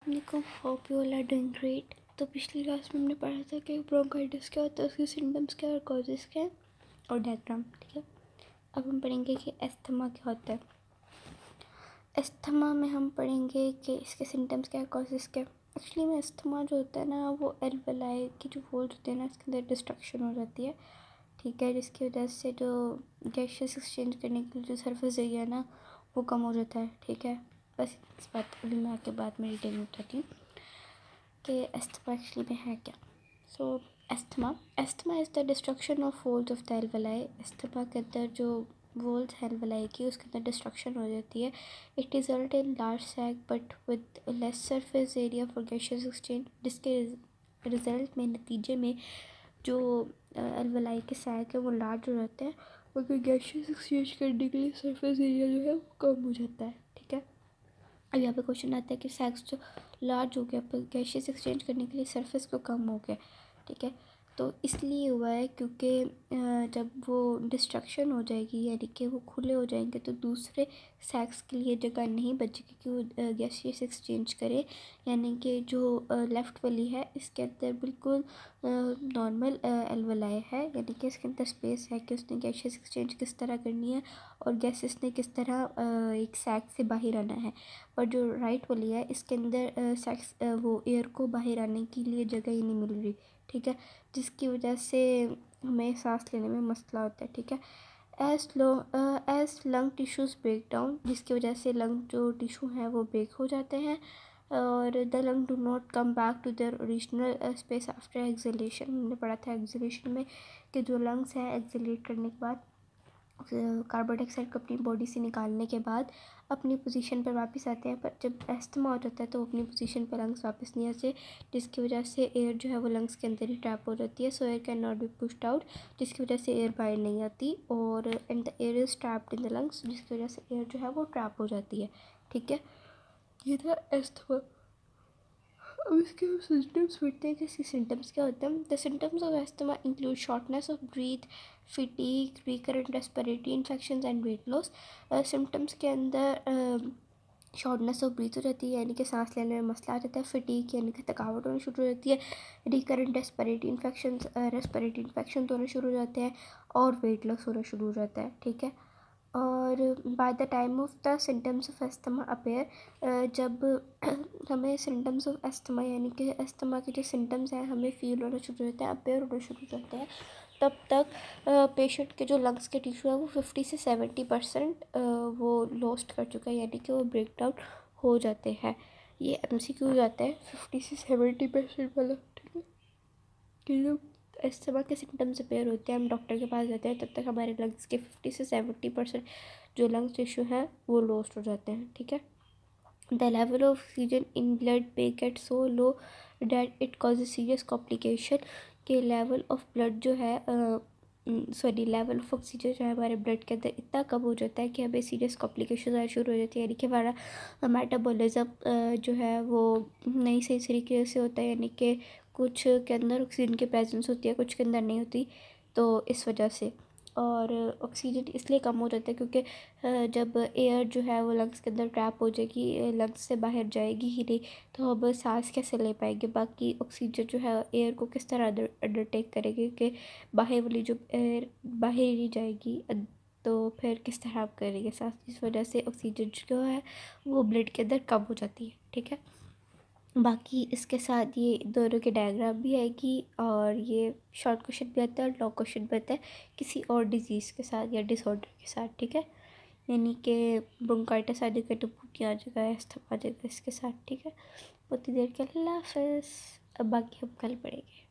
देखो, hope you all are doing great. तो पिछली क्लास में हमने पढ़ा था कि ब्रोंकाइटिस क्या होता है, उसके सिम्टम्स क्या और कॉजेस क्या है और डायग्राम, ठीक है। अब हम पढ़ेंगे कि एस्थमा क्या होता है। एस्थमा में हम पढ़ेंगे कि इसके सिम्टम्स क्या है, कॉजेस क्या है। एक्चुअली में एस्थमा जो होता है ना, वो एल्वेलाई की जो वॉल्स होते हैं ना, इसके अंदर डिस्ट्रक्शन हो जाती है, ठीक है, जिसकी वजह से जो गैसेस एक्सचेंज करने के लिए जो सरफेस एरिया है ना, वो कम हो जाता है, ठीक है। बस इस बात अभी मैं आके बाद में डिटेल में बताती हूँ कि एस्थमा एक्चुअली में है क्या। So asthma is the destruction of walls of the alveoli. Asthma के अंदर जो वॉल्स है एल्वेलाई की, उसके अंदर डिस्ट्रक्शन हो जाती है। It result in large sac but with less surface area for gases exchange, जिसके रिजल्ट में, नतीजे में जो एल्वेलाई के सैक है वो लार्ज हो जाते हैं, मगर गैसेस एक्सचेंज करने के लिए सरफेस एरिया जो है वो कम हो जाता है, ठीक है। अब यहाँ पे क्वेश्चन आता है कि सैक्स जो लार्ज हो गया पर गैसेस एक्सचेंज करने के लिए सरफेस को कम हो गया, ठीक है। तो इसलिए हुआ है क्योंकि जब वो डिस्ट्रक्शन हो जाएगी, यानी कि वो खुले हो जाएंगे, तो दूसरे सैक्स के लिए जगह नहीं बचेगी कि वो गैसेस एक्सचेंज करे। यानी कि जो लेफ़्ट वाली है, इसके अंदर बिल्कुल नॉर्मल एल्वेलाई है, यानी कि इसके अंदर स्पेस है कि उसने गैसेस एक्सचेंज किस तरह करनी है और गैसेस ने किस तरह एक सैक से बाहर आना है। और जो राइट वाली है, इसके अंदर सैक्स वो एयर को बाहर आने के लिए जगह ही नहीं मिल रही, ठीक है, जिसकी वजह से हमें सांस लेने में मसला होता है, ठीक है। As lung tissues break down, जिसकी वजह से लंग जो टिश्यू हैं वो ब्रेक हो जाते हैं, और the lung do not come back to their original space after exhalation. हमने पढ़ा था एक्सलेशन में कि जो लंग्स हैं एक्सलेट करने के बाद, कार्बन डाइऑक्साइड को अपनी बॉडी से निकालने के बाद अपनी पोजीशन पर वापस आते हैं, पर जब एस्थमा हो जाता है तो अपनी पोजीशन पर लंग्स वापस नहीं आते, जिसकी वजह से एयर जो है वो लंग्स के अंदर ही ट्रैप हो जाती है। सो air can not be pushed out, जिसकी वजह से एयर बाहर नहीं आती, और and the air is trapped in the lungs, जिसकी वजह से एयर जो है वो ट्रैप हो जाती है, ठीक है। ये था एस्थमा। अब इसके सिम्टम्स पढ़ते हैं कि इसके सिम्टम्स क्या होते हैं। The symptoms of asthma include shortness of breath, fatigue, recurrent respiratory infections and weight loss. Symptoms के अंदर शॉर्टनेस ऑफ ब्रीथ हो जाती है, यानी कि सांस लेने में मसला आ जाता है। फटीग यानी कि थकावट होनी शुरू हो जाती है। रिकरेंट रेस्पिरेटरी इन्फेक्शन होने शुरू हो जाते हैं, और वेट लॉस होना शुरू हो जाता है, ठीक है। और by the time of the symptoms of asthma appear, जब हमें सिम्टम्स ऑफ एस्थमा यानी कि एस्थमा के जो सिम्टम्स हैं हमें फील होना शुरू होते हैं, अपेयर होना शुरू हो जाते हैं, तब तक पेशेंट के जो लंग्स के टिश्यू है वो 50 से 70% वो लॉस्ट कर चुका है, यानी कि वो ब्रेक डाउन हो जाते हैं। ये MCQ जाता है 50 से 70% वाला, ठीक है। कि जब एस्थमा के सिम्टम्स अपेयर होते हैं, हम डॉक्टर के पास जाते हैं, तब तक हमारे लंग्स के 50 से 70% जो लंग्स टिश्यू हैं वो लॉस्ट हो जाते हैं, ठीक है। The level of oxygen in blood may get so low that it causes serious complication, के लेवल ऑफ ब्लड जो है लेवल ऑफ ऑक्सीजन जो है हमारे ब्लड के अंदर इतना कम हो जाता है कि हमें सीरियस कॉम्प्लिकेशन आना शुरू हो जाती है, यानी कि हमारा मेटाबॉलिज्म जो है वो नहीं सही तरीके से होता है, यानी कि कुछ के अंदर ऑक्सीजन की प्रेजेंस होती है, कुछ के अंदर नहीं होती, तो इस वजह से। और ऑक्सीजन इसलिए कम हो जाता है क्योंकि जब एयर जो है वो लंग्स के अंदर ट्रैप हो जाएगी, लंग्स से बाहर जाएगी ही नहीं, तो अब सांस कैसे ले पाएंगे, बाकी ऑक्सीजन जो है एयर को किस तरह अंडरटेक करेगी कि बाहर वाली जो एयर बाहर ही नहीं जाएगी, तो फिर किस तरह आप करेंगे सांस। इस वजह से ऑक्सीजन जो है वो ब्लड के अंदर कम हो जाती है, ठीक है। बाकी इसके साथ ये दोनों के डायग्राम भी आएगी, और ये शॉर्ट क्वेश्चन भी आता है और लॉन्ग क्वेश्चन भी आता है किसी और डिजीज़ के साथ या डिसऑर्डर के साथ, ठीक है। यानी कि ब्रोंकाइटिस आ जाएगा, टुपुटियाँ आ जाएगा, एस्थमा आ जाएगा इसके साथ, ठीक है। बहुत ही देर के लिए अल्लाह हाफ़िज़। अब बाकी हम कल पढ़ेंगे।